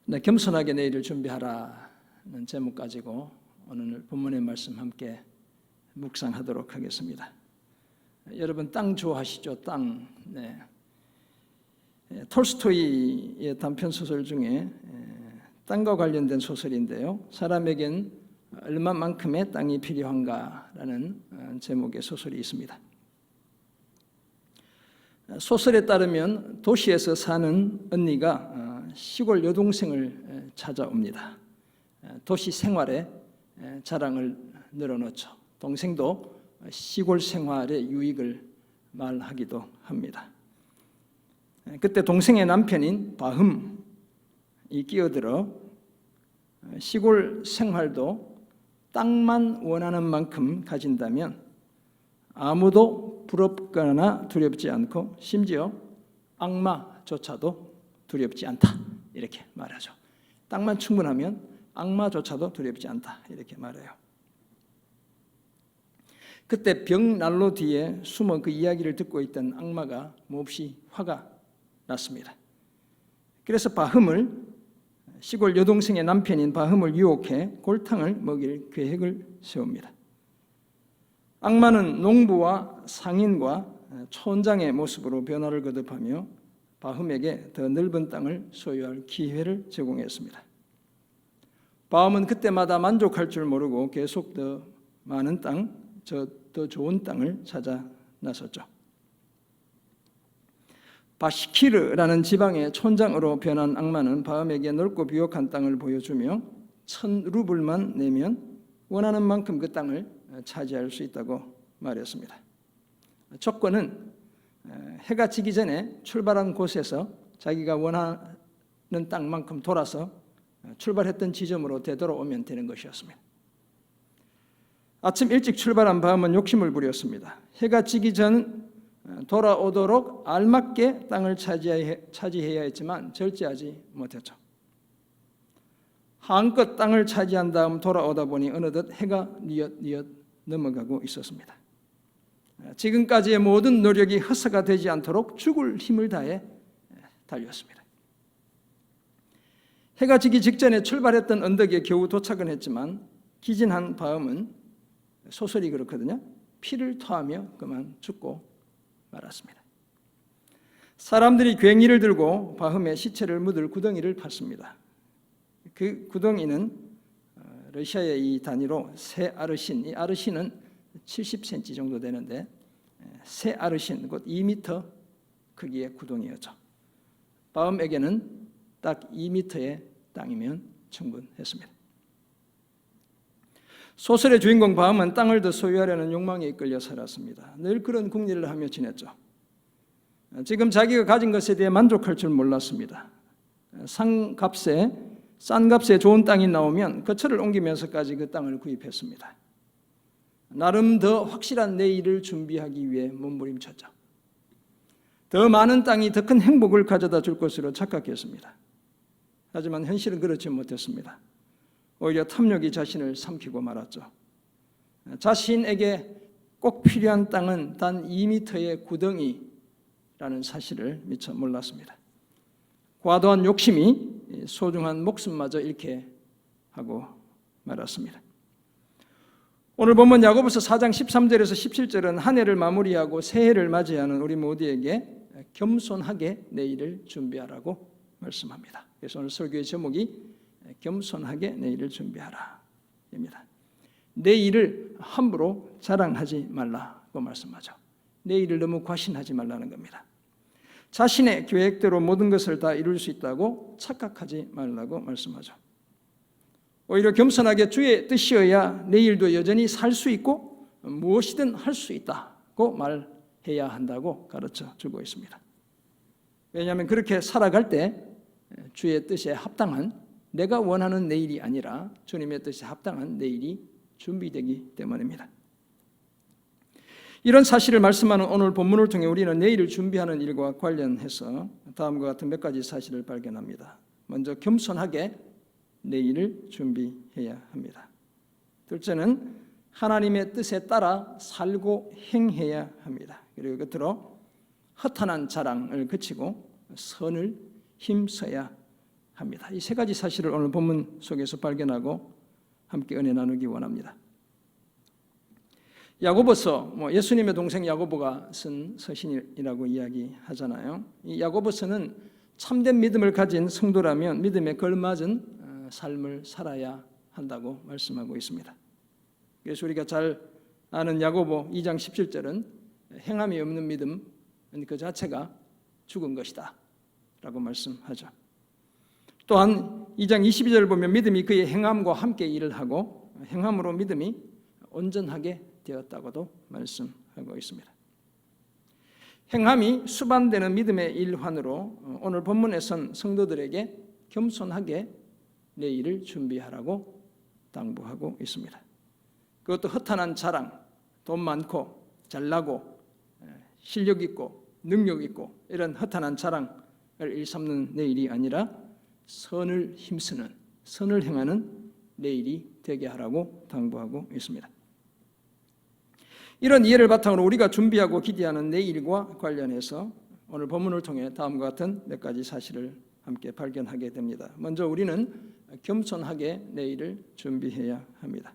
네, 겸손하게 내일을 준비하라는 제목 가지고 오늘 본문의 말씀 함께 묵상하도록 하겠습니다. 여러분 땅 좋아하시죠? 땅. 네. 톨스토이의 단편 소설 중에 땅과 관련된 소설인데요. 사람에겐 얼마만큼의 땅이 필요한가라는 제목의 소설이 있습니다. 소설에 따르면 도시에서 사는 언니가 시골 여동생을 찾아옵니다. 도시 생활에 자랑을 늘어놓죠. 동생도 시골 생활의 유익을 말하기도 합니다. 그때 동생의 남편인 바흠이 끼어들어 시골 생활도 땅만 원하는 만큼 가진다면 아무도 부럽거나 두렵지 않고 심지어 악마조차도 두렵지 않다, 이렇게 말하죠. 땅만 충분하면 악마조차도 두렵지 않다, 이렇게 말해요. 그때 벽난로 뒤에 숨어 그 이야기를 듣고 있던 악마가 몹시 화가 났습니다. 그래서 바흠을, 시골 여동생의 남편인 바흠을 유혹해 골탕을 먹일 계획을 세웁니다. 악마는 농부와 상인과 촌장의 모습으로 변화를 거듭하며 바흠에게 더 넓은 땅을 소유할 기회를 제공했습니다. 바흠은 그때마다 만족할 줄 모르고 계속 더 많은 땅, 더 좋은 땅을 찾아 나섰죠. 바시키르라는 지방의 촌장으로 변한 악마는 바흠에게 넓고 비옥한 땅을 보여주며 1,000루블만 내면 원하는 만큼 그 땅을 차지할 수 있다고 말했습니다. 조건은 해가 지기 전에 출발한 곳에서 자기가 원하는 땅만큼 돌아서 출발했던 지점으로 되돌아오면 되는 것이었습니다. 아침 일찍 출발한 바흠은 욕심을 부렸습니다. 해가 지기 전 돌아오도록 알맞게 땅을 차지해야 했지만 절제하지 못했죠. 한껏 땅을 차지한 다음 돌아오다 보니 어느덧 해가 뉘엿뉘엿 넘어가고 있었습니다. 지금까지의 모든 노력이 헛사가 되지 않도록 죽을 힘을 다해 달렸습니다. 해가 지기 직전에 출발했던 언덕에 겨우 도착은 했지만 기진한 바흠은, 소설이 그렇거든요, 피를 토하며 그만 죽고 말았습니다. 사람들이 괭이를 들고 바흠의 시체를 묻을 구덩이를 팠습니다. 그 구덩이는 러시아의 이 단위로 세 아르신, 이 아르신은 70cm 정도 되는데 세 아르신, 곧 2m 크기의 구덩이였죠. 바흠에게는 딱 2m의 땅이면 충분했습니다. 소설의 주인공 바흠은 땅을 더 소유하려는 욕망에 이끌려 살았습니다. 늘 그런 궁리를 하며 지냈죠. 지금 자기가 가진 것에 대해 만족할 줄 몰랐습니다. 싼 값에 좋은 땅이 나오면 거처를 옮기면서까지 그 땅을 구입했습니다. 나름 더 확실한 내일을 준비하기 위해 몸부림쳤죠. 더 많은 땅이 더 큰 행복을 가져다 줄 것으로 착각했습니다. 하지만 현실은 그렇지 못했습니다. 오히려 탐욕이 자신을 삼키고 말았죠. 자신에게 꼭 필요한 땅은 단 2m의 구덩이라는 사실을 미처 몰랐습니다. 과도한 욕심이 소중한 목숨마저 잃게 하고 말았습니다. 오늘 본문 야고보서 4장 13절에서 17절은 한 해를 마무리하고 새해를 맞이하는 우리 모두에게 겸손하게 내일을 준비하라고 말씀합니다. 그래서 오늘 설교의 제목이 겸손하게 내일을 준비하라 입니다. 내일을 함부로 자랑하지 말라고 말씀하죠. 내일을 너무 과신하지 말라는 겁니다. 자신의 계획대로 모든 것을 다 이룰 수 있다고 착각하지 말라고 말씀하죠. 오히려 겸손하게 주의 뜻이어야 내일도 여전히 살 수 있고 무엇이든 할 수 있다고 말해야 한다고 가르쳐 주고 있습니다. 왜냐하면 그렇게 살아갈 때 주의 뜻에 합당한, 내가 원하는 내일이 아니라 주님의 뜻에 합당한 내일이 준비되기 때문입니다. 이런 사실을 말씀하는 오늘 본문을 통해 우리는 내일을 준비하는 일과 관련해서 다음과 같은 몇 가지 사실을 발견합니다. 먼저 겸손하게 내일을 준비해야 합니다. 둘째는 하나님의 뜻에 따라 살고 행해야 합니다. 그리고 끝으로 허탄한 자랑을 그치고 선을 힘써야 합니다. 이 세 가지 사실을 오늘 본문 속에서 발견하고 함께 은혜 나누기 원합니다. 야고보서, 예수님의 동생 야고보가 쓴 서신이라고 이야기하잖아요. 이 야고보서는 참된 믿음을 가진 성도라면 믿음에 걸맞은 삶을 살아야 한다고 말씀하고 있습니다. 그래서 우리가 잘 아는 야고보 2장 17절은 행함이 없는 믿음 그 자체가 죽은 것이다 라고 말씀하죠. 또한 2장 22절을 보면 믿음이 그의 행함과 함께 일을 하고 행함으로 믿음이 온전하게 되었다고도 말씀하고 있습니다. 행함이 수반되는 믿음의 일환으로 오늘 본문에선 성도들에게 겸손하게 내일을 준비하라고 당부하고 있습니다. 그것도 허탄한 자랑, 돈 많고 잘나고 실력 있고 능력 있고 이런 허탄한 자랑을 일삼는 내일이 아니라 선을 힘쓰는, 선을 행하는 내일이 되게 하라고 당부하고 있습니다. 이런 이해를 바탕으로 우리가 준비하고 기대하는 내일과 관련해서 오늘 본문을 통해 다음과 같은 몇 가지 사실을 함께 발견하게 됩니다. 먼저 우리는 겸손하게 내일을 준비해야 합니다.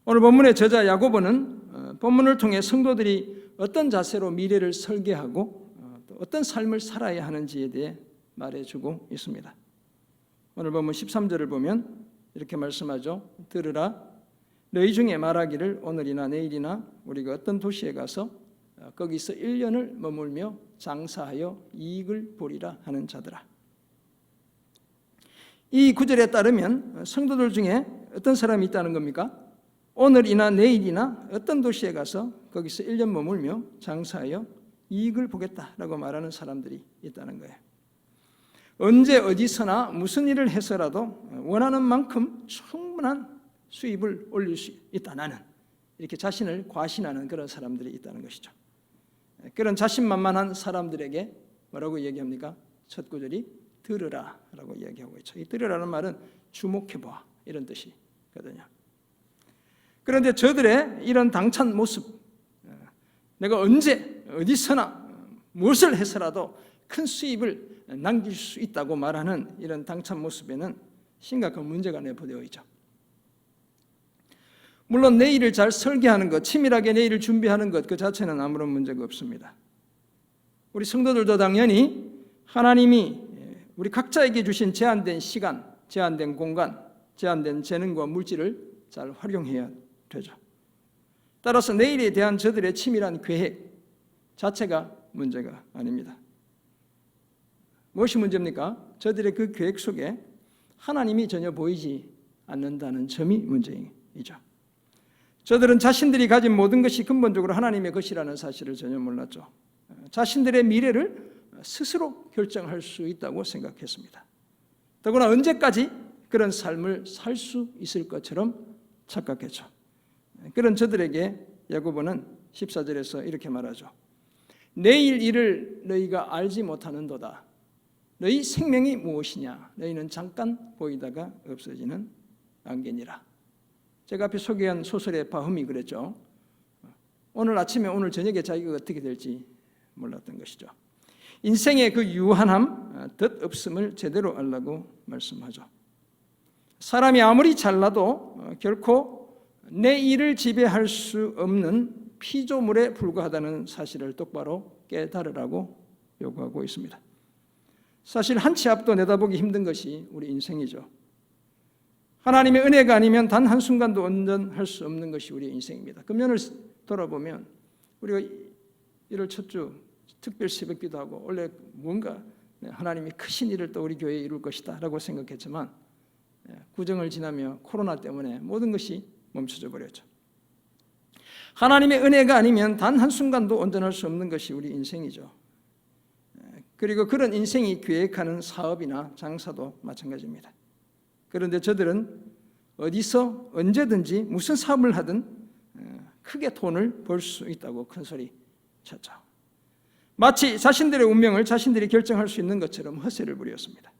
오늘 본문의 저자 야고보는 본문을 통해 성도들이 어떤 자세로 미래를 설계하고 또 어떤 삶을 살아야 하는지에 대해 말해주고 있습니다. 오늘 본문 13절을 보면 이렇게 말씀하죠. 들으라, 너희 중에 말하기를 오늘이나 내일이나 우리가 어떤 도시에 가서 거기서 1년을 머물며 장사하여 이익을 보리라 하는 자들아. 이 구절에 따르면 성도들 중에 어떤 사람이 있다는 겁니까? 오늘이나 내일이나 어떤 도시에 가서 거기서 1년 머물며 장사하여 이익을 보겠다라고 말하는 사람들이 있다는 거예요. 언제 어디서나 무슨 일을 해서라도 원하는 만큼 충분한 수입을 올릴 수 있다 나는, 이렇게 자신을 과신하는 그런 사람들이 있다는 것이죠. 그런 자신만만한 사람들에게 뭐라고 얘기합니까? 첫 구절이 들으라 라고 이야기하고 있죠. 이 들으라는 말은 주목해봐 이런 뜻이거든요. 그런데 저들의 이런 당찬 모습, 내가 언제 어디서나 무엇을 해서라도 큰 수입을 남길 수 있다고 말하는 이런 당찬 모습에는 심각한 문제가 내포되어 있죠. 물론 내일을 잘 설계하는 것, 치밀하게 내일을 준비하는 것 그 자체는 아무런 문제가 없습니다. 우리 성도들도 당연히 하나님이 우리 각자에게 주신 제한된 시간, 제한된 공간, 제한된 재능과 물질을 잘 활용해야 되죠. 따라서 내일에 대한 저들의 치밀한 계획 자체가 문제가 아닙니다. 무엇이 문제입니까? 저들의 그 계획 속에 하나님이 전혀 보이지 않는다는 점이 문제이죠. 저들은 자신들이 가진 모든 것이 근본적으로 하나님의 것이라는 사실을 전혀 몰랐죠. 자신들의 미래를 스스로 결정할 수 있다고 생각했습니다. 더구나 언제까지 그런 삶을 살 수 있을 것처럼 착각했죠. 그런 저들에게 야고보는 14절에서 이렇게 말하죠. 내일 일을 너희가 알지 못하는도다. 너희 생명이 무엇이냐? 너희는 잠깐 보이다가 없어지는 안개니라. 제가 앞에 소개한 소설의 바흠이 그랬죠. 오늘 아침에 오늘 저녁에 자기가 어떻게 될지 몰랐던 것이죠. 인생의 그 유한함, 덧없음을 제대로 알라고 말씀하죠. 사람이 아무리 잘나도 결코 내 일을 지배할 수 없는 피조물에 불과하다는 사실을 똑바로 깨달으라고 요구하고 있습니다. 사실 한 치 앞도 내다보기 힘든 것이 우리 인생이죠. 하나님의 은혜가 아니면 단 한순간도 온전할 수 없는 것이 우리 인생입니다. 금년을 돌아보면 우리가 1월 첫 주 특별 새벽 기도하고 원래 뭔가 하나님이 크신 일을 또 우리 교회에 이룰 것이다 라고 생각했지만 구정을 지나며 코로나 때문에 모든 것이 멈춰져 버렸죠. 하나님의 은혜가 아니면 단 한순간도 온전할 수 없는 것이 우리 인생이죠. 그리고 그런 인생이 계획하는 사업이나 장사도 마찬가지입니다. 그런데 저들은 어디서 언제든지 무슨 사업을 하든 크게 돈을 벌 수 있다고 큰 소리 쳤죠. 마치 자신들의 운명을 자신들이 결정할 수 있는 것처럼 허세를 부렸습니다.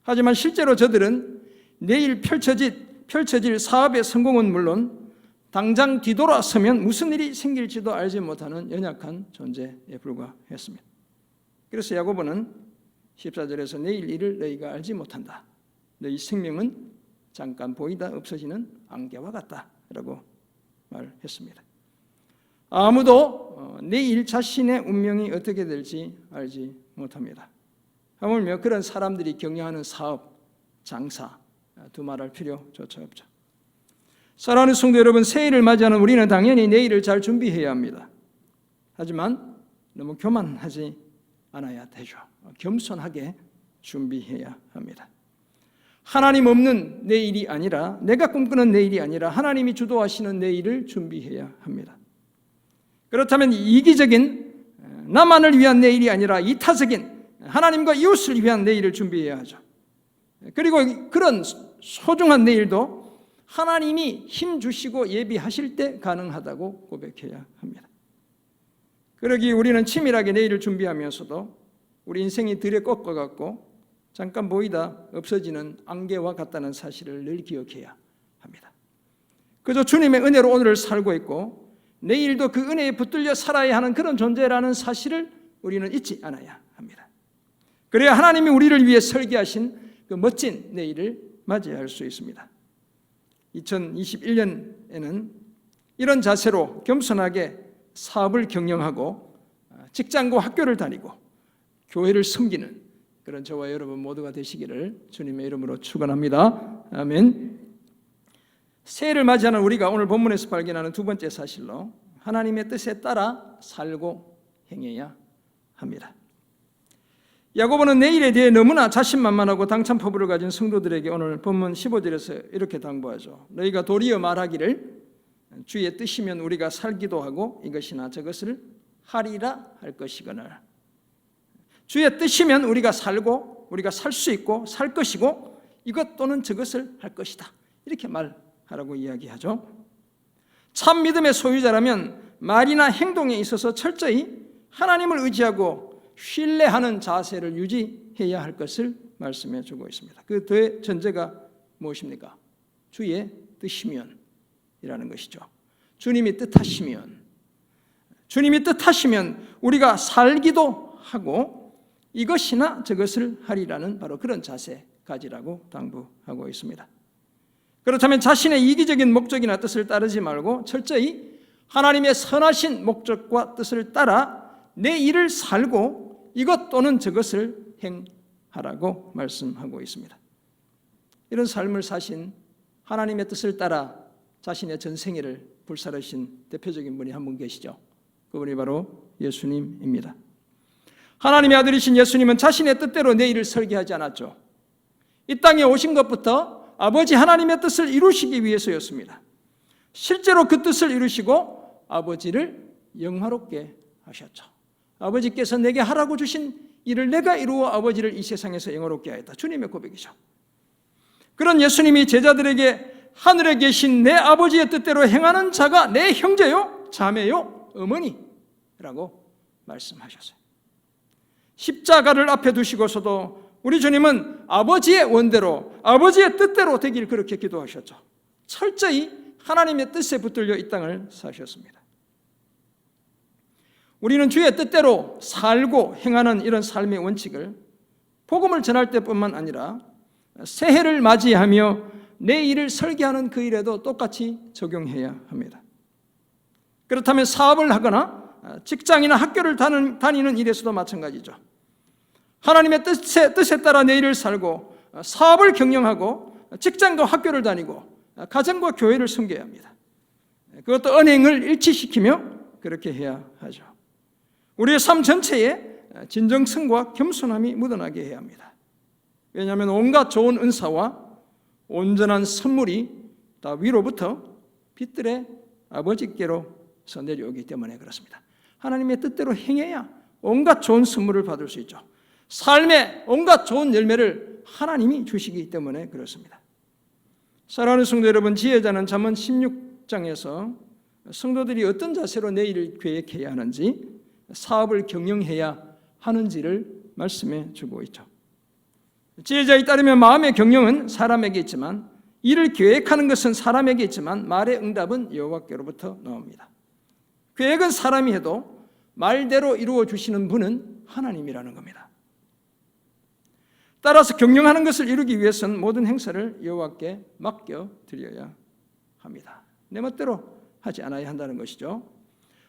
하지만 실제로 저들은 내일 펼쳐질 사업의 성공은 물론 당장 뒤돌아서면 무슨 일이 생길지도 알지 못하는 연약한 존재에 불과했습니다. 그래서 야고보는 14절에서 내일 일을 너희가 알지 못한다. 너희 생명은 잠깐 보이다 없어지는 안개와 같다 라고 말했습니다. 아무도 내일 자신의 운명이 어떻게 될지 알지 못합니다. 하물며 그런 사람들이 경영하는 사업, 장사 두말할 필요조차 없죠. 사랑하는 성도 여러분, 새해를 맞이하는 우리는 당연히 내일을 잘 준비해야 합니다. 하지만 너무 교만하지 않아야 되죠. 겸손하게 준비해야 합니다. 하나님 없는 내일이 아니라, 내가 꿈꾸는 내일이 아니라 하나님이 주도하시는 내일을 준비해야 합니다. 그렇다면 이기적인 나만을 위한 내일이 아니라 이타적인 하나님과 이웃을 위한 내일을 준비해야 하죠. 그리고 그런 소중한 내일도 하나님이 힘 주시고 예비하실 때 가능하다고 고백해야 합니다. 그러기 우리는 치밀하게 내일을 준비하면서도 우리 인생이 들에 꺾어갖고 잠깐 보이다 없어지는 안개와 같다는 사실을 늘 기억해야 합니다. 그저 주님의 은혜로 오늘을 살고 있고 내일도 그 은혜에 붙들려 살아야 하는 그런 존재라는 사실을 우리는 잊지 않아야 합니다. 그래야 하나님이 우리를 위해 설계하신 그 멋진 내일을 맞이할 수 있습니다. 2021년에는 이런 자세로 겸손하게 사업을 경영하고 직장과 학교를 다니고 교회를 섬기는 그런 저와 여러분 모두가 되시기를 주님의 이름으로 축원합니다. 아멘. 새해를 맞이하는 우리가 오늘 본문에서 발견하는 두 번째 사실로 하나님의 뜻에 따라 살고 행해야 합니다. 야고보는 내일에 대해 너무나 자신만만하고 당찬 포부를 가진 성도들에게 오늘 본문 15절에서 이렇게 당부하죠. 너희가 도리어 말하기를 주의 뜻이면 우리가 살기도 하고 이것이나 저것을 하리라 할 것이거늘. 주의 뜻이면 우리가 살고 우리가 살 수 있고 살 것이고 이것 또는 저것을 할 것이다. 이렇게 말하라고 이야기하죠. 참 믿음의 소유자라면 말이나 행동에 있어서 철저히 하나님을 의지하고 신뢰하는 자세를 유지해야 할 것을 말씀해 주고 있습니다. 그 전제가 무엇입니까? 주의 뜻이면 이라는 것이죠. 주님이 뜻하시면 우리가 살기도 하고 이것이나 저것을 하리라는 바로 그런 자세 가지라고 당부하고 있습니다. 그렇다면 자신의 이기적인 목적이나 뜻을 따르지 말고 철저히 하나님의 선하신 목적과 뜻을 따라 내 일을 살고 이것 또는 저것을 행하라고 말씀하고 있습니다. 이런 삶을 사신 하나님의 뜻을 따라 자신의 전생애를 불사르신 대표적인 분이 한 분 계시죠. 그분이 바로 예수님입니다. 하나님의 아들이신 예수님은 자신의 뜻대로 내 일을 설계하지 않았죠. 이 땅에 오신 것부터 아버지 하나님의 뜻을 이루시기 위해서였습니다. 실제로 그 뜻을 이루시고 아버지를 영화롭게 하셨죠. 아버지께서 내게 하라고 주신 일을 내가 이루어 아버지를 이 세상에서 영화롭게 하였다. 주님의 고백이죠. 그런 예수님이 제자들에게 하늘에 계신 내 아버지의 뜻대로 행하는 자가 내 형제요, 자매요, 어머니라고 말씀하셨어요. 십자가를 앞에 두시고서도 우리 주님은 아버지의 원대로, 아버지의 뜻대로 되길 그렇게 기도하셨죠. 철저히 하나님의 뜻에 붙들려 이 땅을 사셨습니다. 우리는 주의 뜻대로 살고 행하는 이런 삶의 원칙을 복음을 전할 때뿐만 아니라 새해를 맞이하며 내 일을 설계하는 그 일에도 똑같이 적용해야 합니다. 그렇다면 사업을 하거나 직장이나 학교를 다니는 일에서도 마찬가지죠. 하나님의 뜻에 따라 내 일을 살고 사업을 경영하고 직장과 학교를 다니고 가정과 교회를 섬겨야 합니다. 그것도 언행을 일치시키며 그렇게 해야 하죠. 우리의 삶 전체에 진정성과 겸손함이 묻어나게 해야 합니다. 왜냐하면 온갖 좋은 은사와 온전한 선물이 다 위로부터 빛들의 아버지께로서 내려오기 때문에 그렇습니다. 하나님의 뜻대로 행해야 온갖 좋은 선물을 받을 수 있죠. 삶의 온갖 좋은 열매를 하나님이 주시기 때문에 그렇습니다. 사랑하는 성도 여러분, 지혜자는 잠언 16장에서 성도들이 어떤 자세로 내일을 계획해야 하는지, 사업을 경영해야 하는지를 말씀해 주고 있죠. 지혜자에 따르면 마음의 경영은 사람에게 있지만 일을 계획하는 것은 사람에게 있지만 말의 응답은 여호와께로부터 나옵니다. 계획은 사람이 해도 말대로 이루어 주시는 분은 하나님이라는 겁니다. 따라서 경영하는 것을 이루기 위해서는 모든 행사를 여호와께 맡겨 드려야 합니다. 내 멋대로 하지 않아야 한다는 것이죠.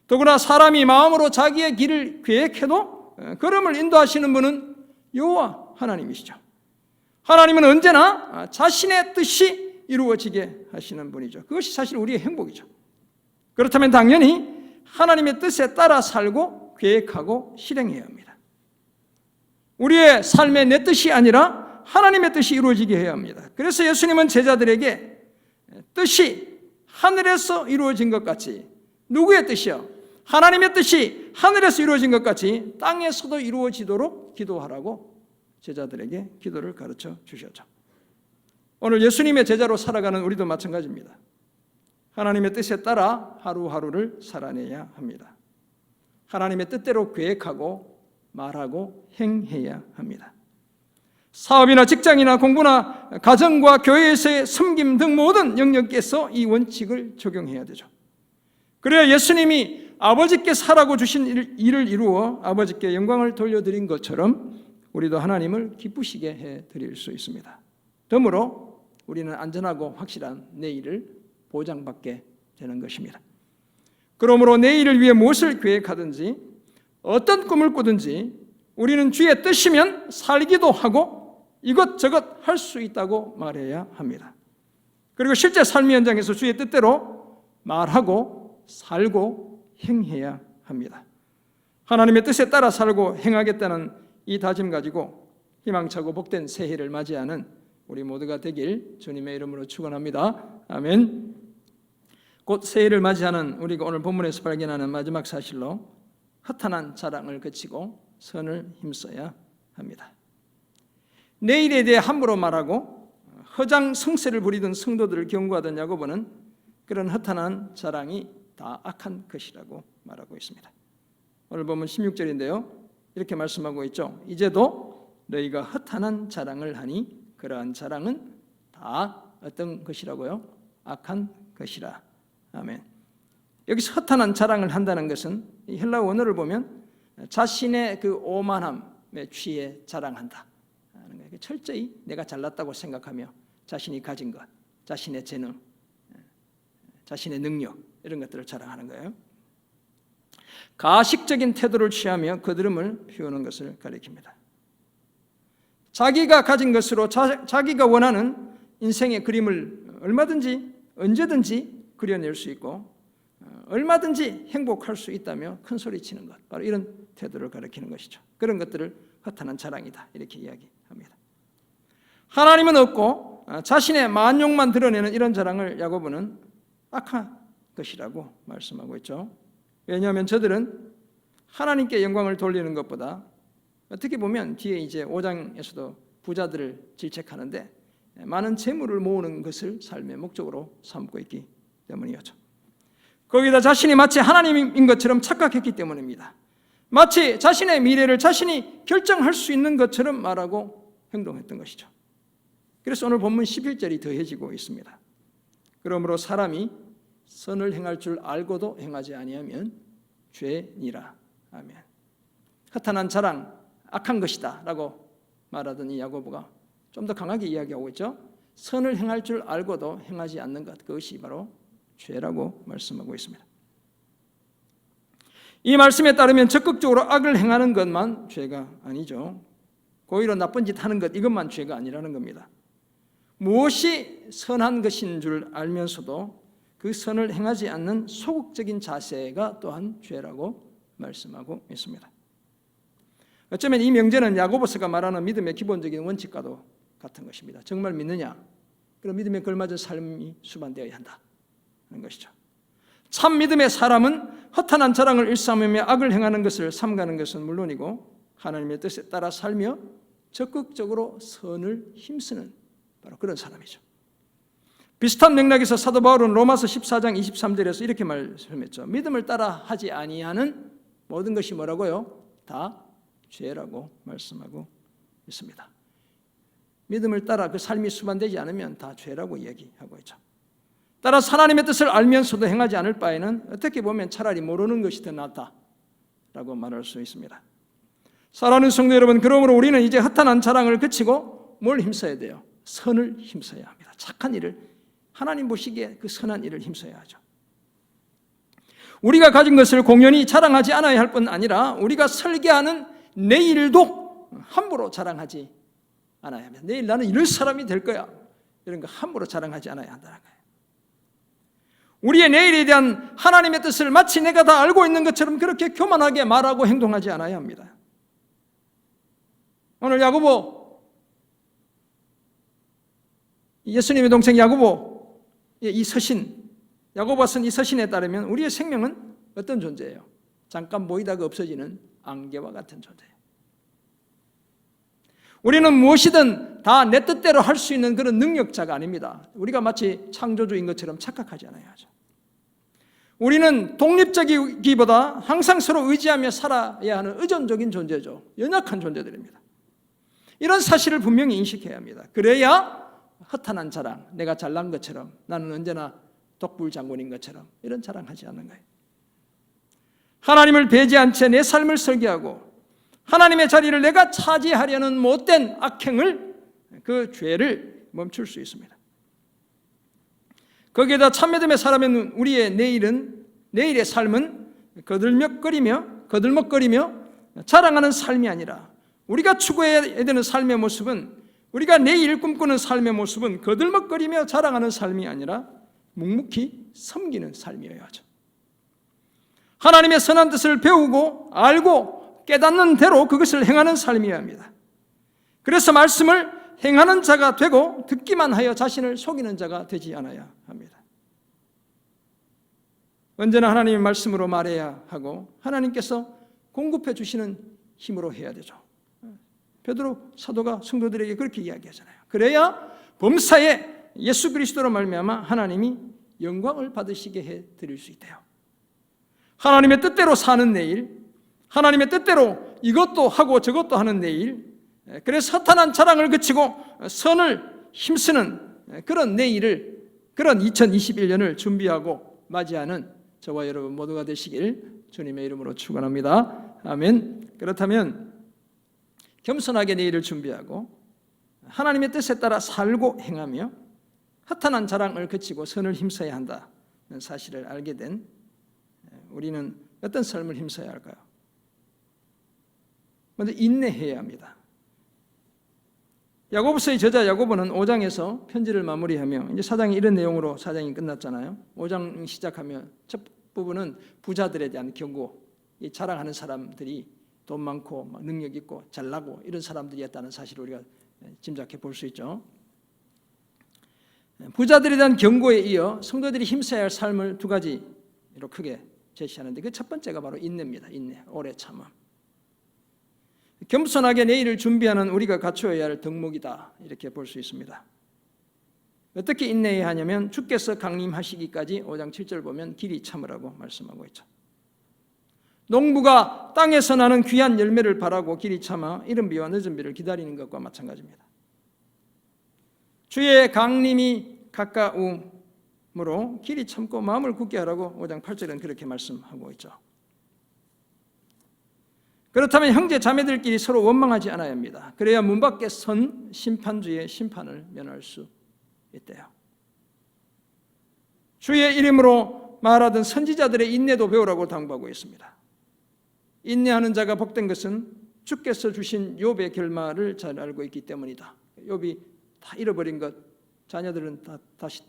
더구나 사람이 마음으로 자기의 길을 계획해도 걸음을 인도하시는 분은 여호와 하나님이시죠. 하나님은 언제나 자신의 뜻이 이루어지게 하시는 분이죠. 그것이 사실 우리의 행복이죠. 그렇다면 당연히 하나님의 뜻에 따라 살고 계획하고 실행해야 합니다. 우리의 삶의 내 뜻이 아니라 하나님의 뜻이 이루어지게 해야 합니다. 그래서 예수님은 제자들에게 뜻이 하늘에서 이루어진 것 같이, 누구의 뜻이요? 하나님의 뜻이 하늘에서 이루어진 것 같이 땅에서도 이루어지도록 기도하라고 제자들에게 기도를 가르쳐 주셨죠. 오늘 예수님의 제자로 살아가는 우리도 마찬가지입니다. 하나님의 뜻에 따라 하루하루를 살아내야 합니다. 하나님의 뜻대로 계획하고 말하고 행해야 합니다. 사업이나 직장이나 공부나 가정과 교회에서의 섬김 등 모든 영역에서 이 원칙을 적용해야 되죠. 그래야 예수님이 아버지께 사라고 주신 일을 이루어 아버지께 영광을 돌려드린 것처럼 우리도 하나님을 기쁘시게 해드릴 수 있습니다. 그러므로 우리는 안전하고 확실한 내일을 보장받게 되는 것입니다. 그러므로 내일을 위해 무엇을 계획하든지 어떤 꿈을 꾸든지 우리는 주의 뜻이면 살기도 하고 이것저것 할 수 있다고 말해야 합니다. 그리고 실제 삶의 현장에서 주의 뜻대로 말하고 살고 행해야 합니다. 하나님의 뜻에 따라 살고 행하겠다는 이 다짐 가지고 희망차고 복된 새해를 맞이하는 우리 모두가 되길 주님의 이름으로 축원합니다. 아멘. 곧 새해를 맞이하는 우리가 오늘 본문에서 발견하는 마지막 사실로 허탄한 자랑을 그치고 선을 힘써야 합니다. 내일에 대해 함부로 말하고 허장성세를 부리던 성도들을 경고하던 야고보는 그런 허탄한 자랑이 다 악한 것이라고 말하고 있습니다. 오늘 보면 16절인데요. 이렇게 말씀하고 있죠. 이제도 너희가 허탄한 자랑을 하니 그러한 자랑은 다 어떤 것이라고요? 악한 것이라. 아멘. 여기서 허탄한 자랑을 한다는 것은 헬라어 원어를 보면 자신의 그 오만함에 취해 자랑한다. 철저히 내가 잘났다고 생각하며 자신이 가진 것, 자신의 재능, 자신의 능력 이런 것들을 자랑하는 거예요. 가식적인 태도를 취하며 거드름을 피우는 것을 가리킵니다. 자기가 가진 것으로 자기가 원하는 인생의 그림을 얼마든지 언제든지 그려낼 수 있고 얼마든지 행복할 수 있다며 큰 소리치는 것, 바로 이런 태도를 가리키는 것이죠. 그런 것들을 허탄한 자랑이다 이렇게 이야기합니다. 하나님은 없고 자신의 만욕만 드러내는 이런 자랑을 야고보는 악한 것이라고 말씀하고 있죠. 왜냐하면 저들은 하나님께 영광을 돌리는 것보다 어떻게 보면 뒤에 이제 5장에서도 부자들을 질책하는데 많은 재물을 모으는 것을 삶의 목적으로 삼고 있기 때문이었죠. 거기다 자신이 마치 하나님인 것처럼 착각했기 때문입니다. 마치 자신의 미래를 자신이 결정할 수 있는 것처럼 말하고 행동했던 것이죠. 그래서 오늘 본문 11절이 더해지고 있습니다. 그러므로 사람이 선을 행할 줄 알고도 행하지 아니하면 죄니라. 아멘. 허탄한 자랑, 악한 것이다 라고 말하던 이 야고보가 좀 더 강하게 이야기하고 있죠. 선을 행할 줄 알고도 행하지 않는 것, 그것이 바로 죄라고 말씀하고 있습니다. 이 말씀에 따르면 적극적으로 악을 행하는 것만 죄가 아니죠. 고의로 나쁜 짓 하는 것, 이것만 죄가 아니라는 겁니다. 무엇이 선한 것인 줄 알면서도 그 선을 행하지 않는 소극적인 자세가 또한 죄라고 말씀하고 있습니다. 어쩌면 이 명제는 야고보서가 말하는 믿음의 기본적인 원칙과도 같은 것입니다. 정말 믿느냐? 그럼 믿음에 걸맞은 삶이 수반되어야 한다 하는 것이죠. 참 믿음의 사람은 허탄한 자랑을 일삼으며 악을 행하는 것을 삼가는 것은 물론이고 하나님의 뜻에 따라 살며 적극적으로 선을 힘쓰는 바로 그런 사람이죠. 비슷한 맥락에서 사도 바울은 로마서 14장 23절에서 이렇게 말씀했죠. 믿음을 따라 하지 아니하는 모든 것이 뭐라고요? 다 죄라고 말씀하고 있습니다. 믿음을 따라 그 삶이 수반되지 않으면 다 죄라고 이야기하고 있죠. 따라서 하나님의 뜻을 알면서도 행하지 않을 바에는 어떻게 보면 차라리 모르는 것이 더 낫다라고 말할 수 있습니다. 사랑하는 성도 여러분, 그러므로 우리는 이제 허탄한 자랑을 그치고 뭘 힘써야 돼요? 선을 힘써야 합니다. 착한 일을, 하나님 보시기에 그 선한 일을 힘써야 하죠. 우리가 가진 것을 공연히 자랑하지 않아야 할 뿐 아니라 우리가 설계하는 내일도 함부로 자랑하지 않아야 합니다. 내일 나는 이럴 사람이 될 거야, 이런 거 함부로 자랑하지 않아야 한다는 거예요. 우리의 내일에 대한 하나님의 뜻을 마치 내가 다 알고 있는 것처럼 그렇게 교만하게 말하고 행동하지 않아야 합니다. 오늘 야고보, 예수님의 동생 야고보, 이 서신, 야고보가 쓴 이 서신에 따르면 우리의 생명은 어떤 존재예요? 잠깐 보이다가 없어지는 안개와 같은 존재예요. 우리는 무엇이든 다 내 뜻대로 할 수 있는 그런 능력자가 아닙니다. 우리가 마치 창조주인 것처럼 착각하지 않아야 하죠. 우리는 독립적이기보다 항상 서로 의지하며 살아야 하는 의존적인 존재죠. 연약한 존재들입니다. 이런 사실을 분명히 인식해야 합니다. 그래야 허탄한 자랑, 내가 잘난 것처럼, 나는 언제나 독불장군인 것처럼 이런 자랑하지 않는 거예요. 하나님을 배제한 채 내 삶을 설계하고 하나님의 자리를 내가 차지하려는 못된 악행을, 그 죄를 멈출 수 있습니다. 거기에다 참믿음의 살아면 우리의 내일의 삶은 거들먹거리며 자랑하는 삶이 아니라, 우리가 추구해야 되는 삶의 모습은, 우리가 내일 꿈꾸는 삶의 모습은 거들먹거리며 자랑하는 삶이 아니라 묵묵히 섬기는 삶이어야 하죠. 하나님의 선한 뜻을 배우고 알고 깨닫는 대로 그것을 행하는 삶이어야 합니다. 그래서 말씀을 행하는 자가 되고 듣기만 하여 자신을 속이는 자가 되지 않아야 합니다. 언제나 하나님의 말씀으로 말해야 하고 하나님께서 공급해 주시는 힘으로 해야 되죠. 베드로 사도가 성도들에게 그렇게 이야기하잖아요. 그래야 범사에 예수 그리스도로 말미암아 하나님이 영광을 받으시게 해드릴 수 있대요. 하나님의 뜻대로 사는 내일, 하나님의 뜻대로 이것도 하고 저것도 하는 내일, 그래서 허탄한 자랑을 그치고 선을 힘쓰는 그런 내일을, 그런 2021년을 준비하고 맞이하는 저와 여러분 모두가 되시길 주님의 이름으로 축원합니다. 아멘. 그렇다면 겸손하게 내일을 준비하고 하나님의 뜻에 따라 살고 행하며 허탄한 자랑을 그치고 선을 힘써야 한다는 사실을 알게 된 우리는 어떤 삶을 힘써야 할까요? 먼저 인내해야 합니다. 야고보서의 저자 야고보는 5장에서 편지를 마무리하며, 이제 4장이 이런 내용으로 4장이 끝났잖아요. 5장 시작하면 첫 부분은 부자들에 대한 경고, 이 자랑하는 사람들이 돈 많고 능력 있고 잘나고 이런 사람들이었다는 사실을 우리가 짐작해 볼 수 있죠. 부자들에 대한 경고에 이어 성도들이 힘써야 할 삶을 두 가지로 크게 제시하는데, 그 첫 번째가 바로 인내입니다. 인내, 오래 참음. 겸손하게 내일을 준비하는 우리가 갖추어야 할 덕목이다, 이렇게 볼 수 있습니다. 어떻게 인내해야 하냐면, 주께서 강림하시기까지 5장 7절 보면 길이 참으라고 말씀하고 있죠. 농부가 땅에서 나는 귀한 열매를 바라고 길이 참아 이른 비와 늦은 비를 기다리는 것과 마찬가지입니다. 주의 강림이 가까움으로 길이 참고 마음을 굳게 하라고 5장 8절은 그렇게 말씀하고 있죠. 그렇다면 형제 자매들끼리 서로 원망하지 않아야 합니다. 그래야 문 밖에 선 심판주의 심판을 면할 수 있대요. 주의 이름으로 말하던 선지자들의 인내도 배우라고 당부하고 있습니다. 인내하는 자가 복된 것은 주께서 주신 욥의 결말을 잘 알고 있기 때문이다. 욥이 다 잃어버린 것, 자녀들은 다시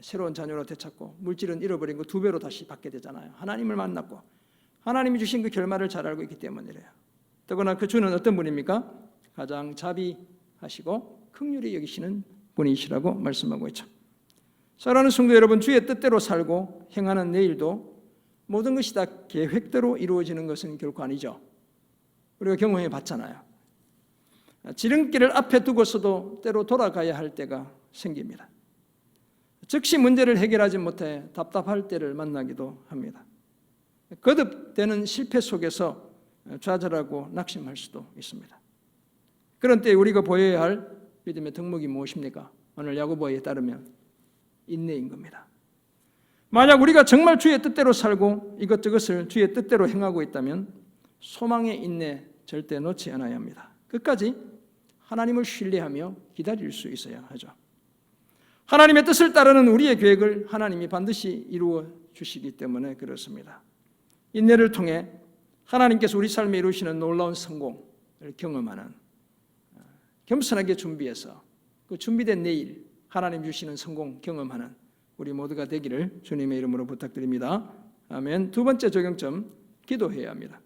새로운 자녀로 되찾고, 물질은 잃어버린 거 2배로 다시 받게 되잖아요. 하나님을 만났고 하나님이 주신 그 결말을 잘 알고 있기 때문이래요. 더구나 그 주는 어떤 분입니까? 가장 자비하시고 긍휼히 여기시는 분이시라고 말씀하고 있죠. 사랑하는 성도 여러분, 주의 뜻대로 살고 행하는 내일도 모든 것이 다 계획대로 이루어지는 것은 결코 아니죠. 우리가 경험해 봤잖아요. 지름길을 앞에 두고서도 때로 돌아가야 할 때가 생깁니다. 즉시 문제를 해결하지 못해 답답할 때를 만나기도 합니다. 거듭되는 실패 속에서 좌절하고 낙심할 수도 있습니다. 그런 때 우리가 보여야 할 믿음의 덕목이 무엇입니까? 오늘 야고보에 따르면 인내인 겁니다. 만약 우리가 정말 주의 뜻대로 살고 이것저것을 주의 뜻대로 행하고 있다면 소망의 인내 절대 놓지 않아야 합니다. 끝까지 하나님을 신뢰하며 기다릴 수 있어야 하죠. 하나님의 뜻을 따르는 우리의 계획을 하나님이 반드시 이루어 주시기 때문에 그렇습니다. 인내를 통해 하나님께서 우리 삶에 이루시는 놀라운 성공을 경험하는, 겸손하게 준비해서 그 준비된 내일 하나님 주시는 성공 경험하는 우리 모두가 되기를 주님의 이름으로 부탁드립니다. 아멘. 두 번째 적용점, 기도해야 합니다.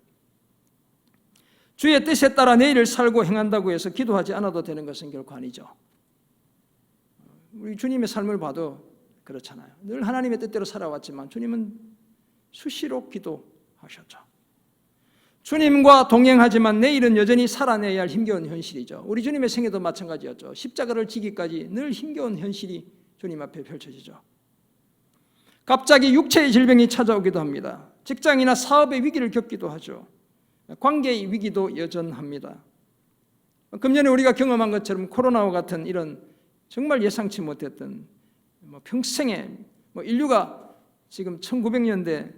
주의 뜻에 따라 내일을 살고 행한다고 해서 기도하지 않아도 되는 것은 결코 아니죠. 우리 주님의 삶을 봐도 그렇잖아요. 늘 하나님의 뜻대로 살아왔지만 주님은 수시로 기도하셨죠. 주님과 동행하지만 내일은 여전히 살아내야 할 힘겨운 현실이죠. 우리 주님의 생애도 마찬가지였죠. 십자가를 지기까지 늘 힘겨운 현실이 주님 앞에 펼쳐지죠. 갑자기 육체의 질병이 찾아오기도 합니다. 직장이나 사업의 위기를 겪기도 하죠. 관계의 위기도 여전합니다. 금년에 우리가 경험한 것처럼 코로나와 같은 이런 정말 예상치 못했던 평생에 인류가 지금 1900년대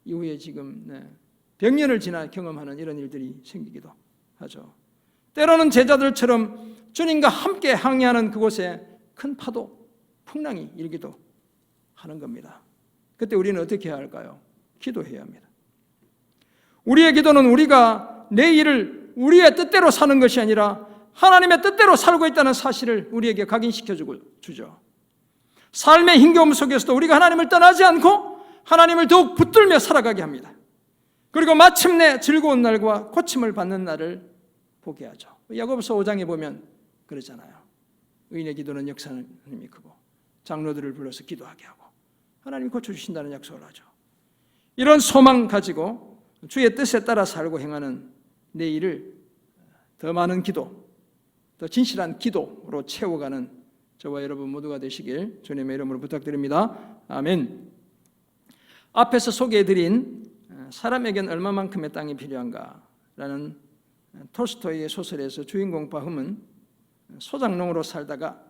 이후에 지금 100년을 지나 경험하는 이런 일들이 생기기도 하죠. 때로는 제자들처럼 주님과 함께 항해하는 그곳에 큰 파도, 풍랑이 일기도 하는 겁니다. 그때 우리는 어떻게 해야 할까요? 기도해야 합니다. 우리의 기도는 우리가 내일을 우리의 뜻대로 사는 것이 아니라 하나님의 뜻대로 살고 있다는 사실을 우리에게 각인시켜주죠. 삶의 힘겨움 속에서도 우리가 하나님을 떠나지 않고 하나님을 더욱 붙들며 살아가게 합니다. 그리고 마침내 즐거운 날과 고침을 받는 날을 보게 하죠. 야고보서 5장에 보면 그러잖아요. 의인의 기도는 역사는 힘이 크고 장로들을 불러서 기도하게 하고 하나님이 고쳐주신다는 약속을 하죠. 이런 소망 가지고 주의 뜻에 따라 살고 행하는 내일을 더 많은 기도, 더 진실한 기도로 채워가는 저와 여러분 모두가 되시길 주님의 이름으로 부탁드립니다. 아멘. 앞에서 소개해드린 사람에겐 얼마만큼의 땅이 필요한가라는 톨스토이의 소설에서 주인공 바흠은 소작농으로 살다가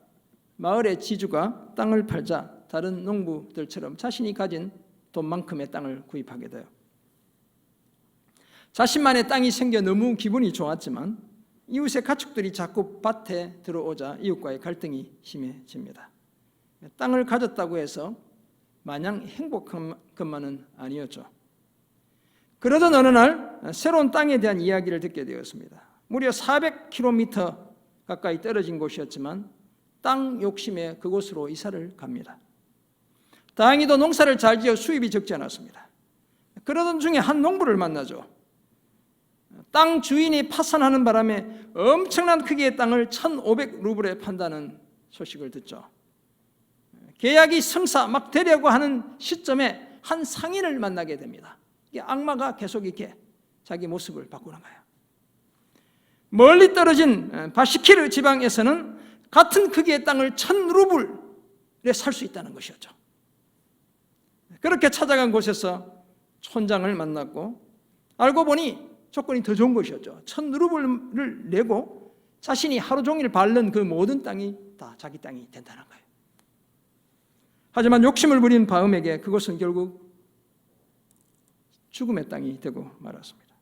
마을의 지주가 땅을 팔자 다른 농부들처럼 자신이 가진 돈만큼의 땅을 구입하게 돼요. 자신만의 땅이 생겨 너무 기분이 좋았지만 이웃의 가축들이 자꾸 밭에 들어오자 이웃과의 갈등이 심해집니다. 땅을 가졌다고 해서 마냥 행복한 것만은 아니었죠. 그러던 어느 날 새로운 땅에 대한 이야기를 듣게 되었습니다. 무려 400km 가까이 떨어진 곳이었지만 땅 욕심에 그곳으로 이사를 갑니다. 다행히도 농사를 잘 지어 수입이 적지 않았습니다. 그러던 중에 한 농부를 만나죠. 땅 주인이 파산하는 바람에 엄청난 크기의 땅을 1,500루블에 판다는 소식을 듣죠. 계약이 성사 막 되려고 하는 시점에 한 상인을 만나게 됩니다. 이게 악마가 계속 이렇게 자기 모습을 바꾸는 거예요. 멀리 떨어진 바시키르 지방에서는 같은 크기의 땅을 1,000루블에 살 수 있다는 것이었죠. 그렇게 찾아간 곳에서 촌장을 만났고 알고 보니 조건이 더 좋은 것이었죠. 1,000루블을 내고 자신이 하루 종일 밟는 그 모든 땅이 다 자기 땅이 된다는 거예요. 하지만 욕심을 부린 바음에게 그것은 결국 죽음의 땅이 되고 말았습니다.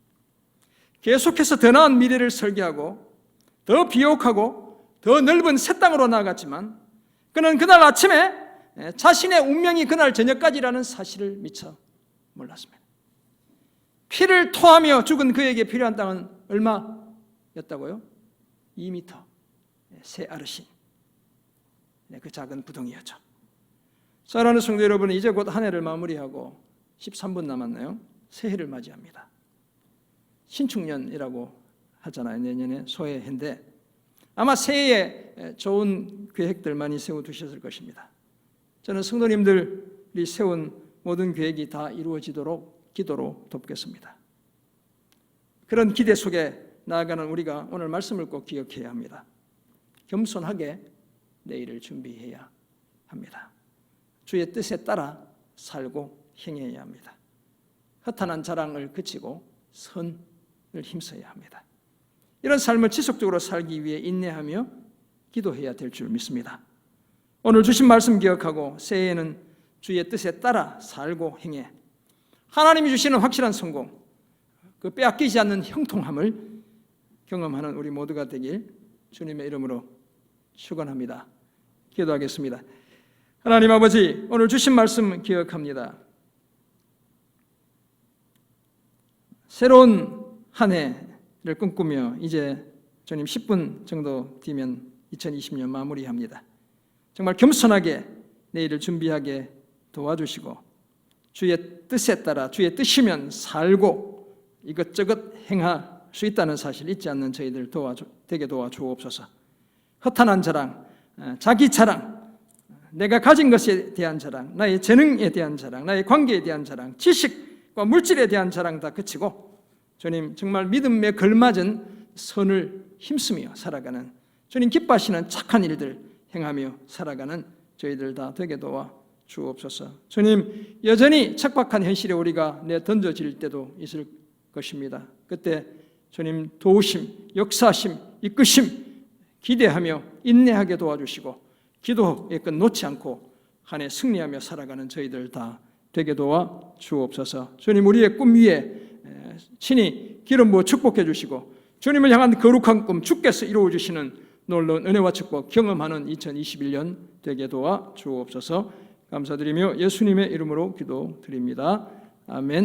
계속해서 더 나은 미래를 설계하고 더 비옥하고 더 넓은 새 땅으로 나아갔지만 그는 그날 아침에 자신의 운명이 그날 저녁까지라는 사실을 미처 몰랐습니다. 피를 토하며 죽은 그에게 필요한 땅은 얼마였다고요? 2m, 새 아르신, 그 작은 부동이었죠. 사랑하는 성도 여러분, 이제 곧 한 해를 마무리하고 13분 남았나요? 새해를 맞이합니다. 신축년이라고 하잖아요. 내년에 소해인데 아마 새해에 좋은 계획들 많이 세워두셨을 것입니다. 저는 성도님들이 세운 모든 계획이 다 이루어지도록 기도로 돕겠습니다. 그런 기대 속에 나아가는 우리가 오늘 말씀을 꼭 기억해야 합니다. 겸손하게 내일을 준비해야 합니다. 주의 뜻에 따라 살고 행해야 합니다. 허탄한 자랑을 그치고 선을 힘써야 합니다. 이런 삶을 지속적으로 살기 위해 인내하며 기도해야 될 줄 믿습니다. 오늘 주신 말씀 기억하고 새해에는 주의 뜻에 따라 살고 행해 하나님이 주시는 확실한 성공, 그 빼앗기지 않는 형통함을 경험하는 우리 모두가 되길 주님의 이름으로 축원합니다. 기도하겠습니다. 하나님 아버지, 오늘 주신 말씀 기억합니다. 새로운 한 해를 꿈꾸며 이제 주님 10분 정도 뒤면 2020년 마무리합니다. 정말 겸손하게 내일을 준비하게 도와주시고 주의 뜻에 따라 주의 뜻이면 살고 이것저것 행할 수 있다는 사실 잊지 않는 저희들 되게 도와주옵소서. 허탄한 자랑, 자기 자랑, 내가 가진 것에 대한 자랑, 나의 재능에 대한 자랑, 나의 관계에 대한 자랑, 지식과 물질에 대한 자랑 다 그치고 주님 정말 믿음에 걸맞은 선을 힘쓰며 살아가는 주님 기뻐하시는 착한 일들 행하며 살아가는 저희들 다 되게 도와 주옵소서. 주님 여전히 척박한 현실에 우리가 내던져질 때도 있을 것입니다. 그때 주님 도우심, 역사하심, 이끄심 기대하며 인내하게 도와주시고 기도의 끈 놓지 않고 한 해 승리하며 살아가는 저희들 다 되게 도와 주옵소서. 주님 우리의 꿈 위에 친히 기름 부어 축복해 주시고 주님을 향한 거룩한 꿈 주께서 이루어 주시는 놀라운 은혜와 축복 경험하는 2021년 되게 도와 주옵소서. 감사드리며 예수님의 이름으로 기도드립니다. 아멘.